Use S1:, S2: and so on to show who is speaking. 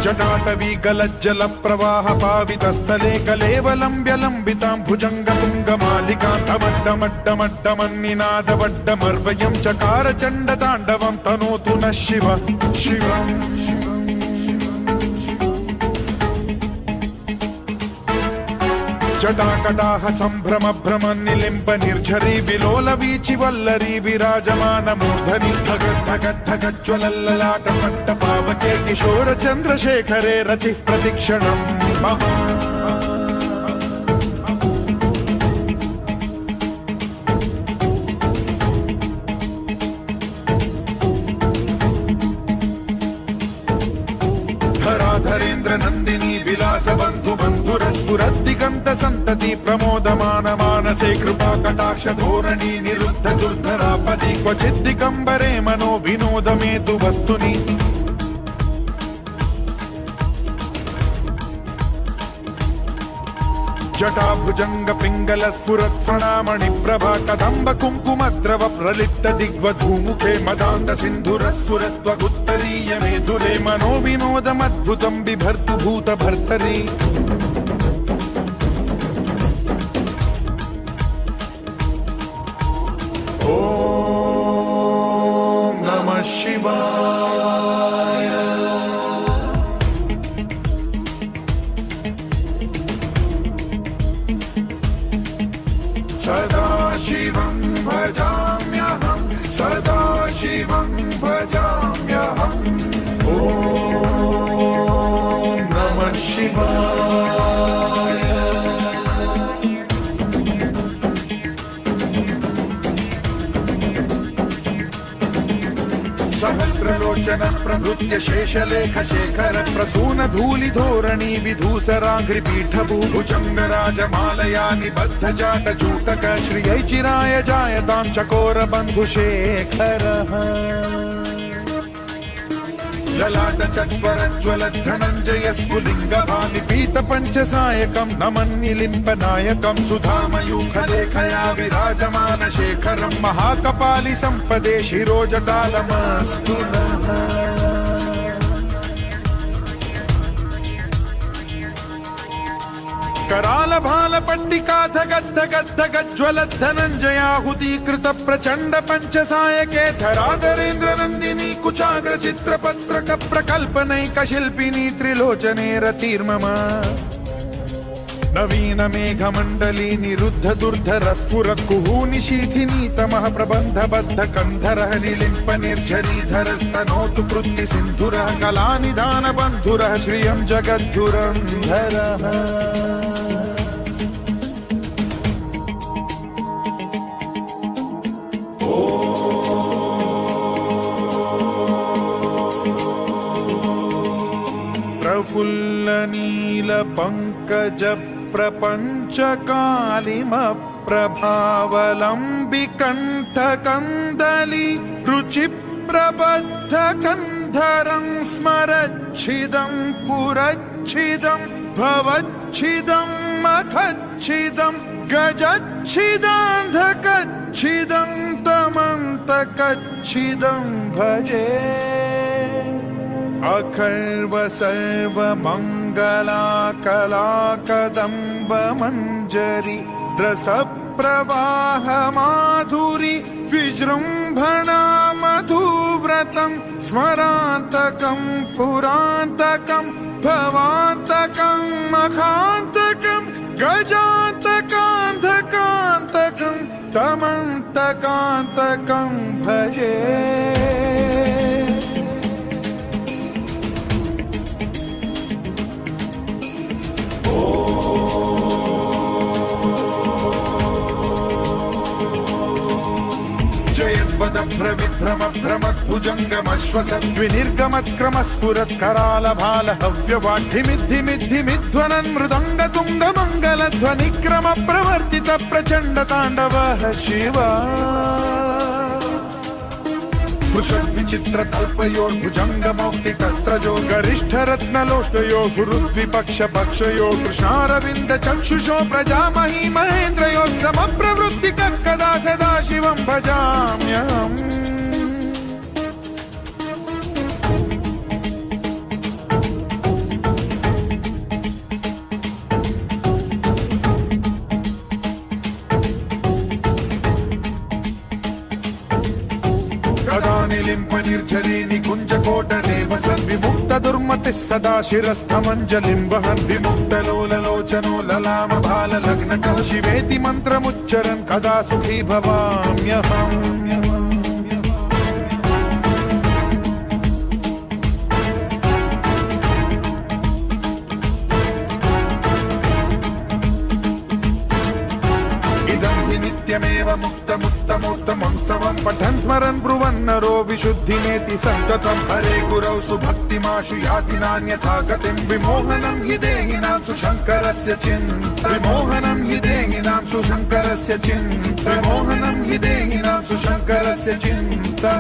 S1: जटाटवी गलज्जल प्रवाह पावितस्थले कलेवलम्ब्य लम्बितां भुजङ्गतुङ्गमालिकां डमड्डमड्डमड्डमन्निनादवड्डमर्वयं चकार चण्डताण्डवं तनोतु नः शिव शिवम् जटाकटाह सम्भ्रम भ्रम निलिम्ब निर्झरी विलोल वीचि वल्लरी विराजमान मूर्धनि ठगद्धगद्धगज्ज्वलल्ललाट पट्ट पावके किशोर चन्द्रशेखरे रतिः प्रतिक्षणम् धराधरेन्द्र नन्दिनी विलास बन्धु बन्धुरस्फुरद्दिगन्त सन्तति प्रमोदमान मानसे कृपा कटाक्ष धोरणी निरुद्ध दुर्धरापदि क्वचिद्दिगम्बरे मनो विनोद मेतु वस्तुनि जटाभुजंग पिंगल स्फुरत् फणामणि प्रभा कदम्ब कुङ्कुमद्रव प्रलिप्त दिग्वधूमुखे मदान्त सिन्धुर स्फुरत्वगुत्तरीय मेधुरे मनो विनोदमद्भुतं बिभर्तु भूत भर्तरि ॐ नमः शिवाय सदा शिवं भजाम्यहं सदा शिवं भजाम्यहम् ॐ नमः शिवाय सहस्रलोचन प्रभृत्य शेषलेख शेखर प्रसून धूलि धोरणी विधूसराघ्रिपीठ भूभुजंग राजमालया निबद्ध जाट जूटक श्रियै चिराय जायतां चकोर बन्धुशेखरः ललाट चत्वरज्वल धनञ्जय स्फुलिंग भानिपीत पंचसायकं नमन्निलिम्पनायकं सुधामयूखलेखया विराजमान शेखरं महाकपालि संपदे शिरोजटालमस्तु नः कराल भाल पट्टिका धगद्धगद्धगज्ज्वल धनञ्जयाहुतीकृत प्रचण्ड पंचसायके धराधरेन्द्र नन्दिनी कुचाग्र चित्रपत्रक प्रकल्पनैक शिल्पिनी त्रिलोचने रतिर्मम नवीन मेघमण्डली निरुद्ध दुर्धर स्फुर कुहूनि शीथिनी तमः प्रबन्ध बद्ध कन्धरः निलिम्प निर्झरीधर स्तनोतु कृत्ति सिन्धुरः कलानिधान बन्धुरः श्रियं जगद्धुरन्धरः प्रफुल्ल नील पंकज प्रपंच कालिम प्रभावलंबिकंठ कंदली रुचि प्रबद्ध कंधरं स्मरच्छिदं पुरच्छिदं भवच्छिदं मखच्छिदं गजच्छिदान्धकच्छिदं तमन्तकच्छिदं भजे अखर्व सर्व मंगला कला कदम्ब मंजरी रस प्रवाह माधुरी विजृंभणा मधुव्रतं स्मरान्तकं पुरान्तकं भवान्तकं मखान्तकं गजान्तकान्धकान्तकं तमन्तकान्तकं भजे भ्रविभ्रम भ्रमद्भुजङ्गमश्वसद्विनिर्गमत्क्रम स्फुरत् कराल भाल हव्यवाढ्ढिमिद्धिमिद्धिमिध्वनन् मृदङ्ग तुङ्ग मङ्गलध्वनिक्रम प्रवर्तित प्रचण्ड ताण्डवः शिवा स्पृशद्विचित्र कल्पयोर्भुजङ्ग मौक्तिकस्त्रजो गरिष्ठ रत्नलोष्टयो गुरुद्विपक्ष पक्षयो कृष्णारविन्द चक्षुषो प्रजामही महेन्द्रयो समप्रवृत्तिकः कदा सदा शिवं भजाम्यहम् नित्यमेव सद्विमुक्तदुर्मतिः सदा शिरस्थमञ्जलिं वहन् विमुक्तलोललोचनो ललामभाललग्नकः शिवेति मन्त्रमुच्चरन् कदा सुखी भवाम्यहम् नित्यमेव मुक्तमुत्तमोत्तमं स्तवं पठन् स्मरन् ब्रुवन्नरो विशुद्धिमेति सन्ततं हरे गुरौ सुभक्तिमाशु याति नान्यथा गतिं विमोहनं हि देहिनां सुशङ्करस्य चिन्ता विमोहनं हि देहिनां सुशङ्करस्य चिन्ता विमोहनं हि देहिनां सुशङ्करस्य चिन्ता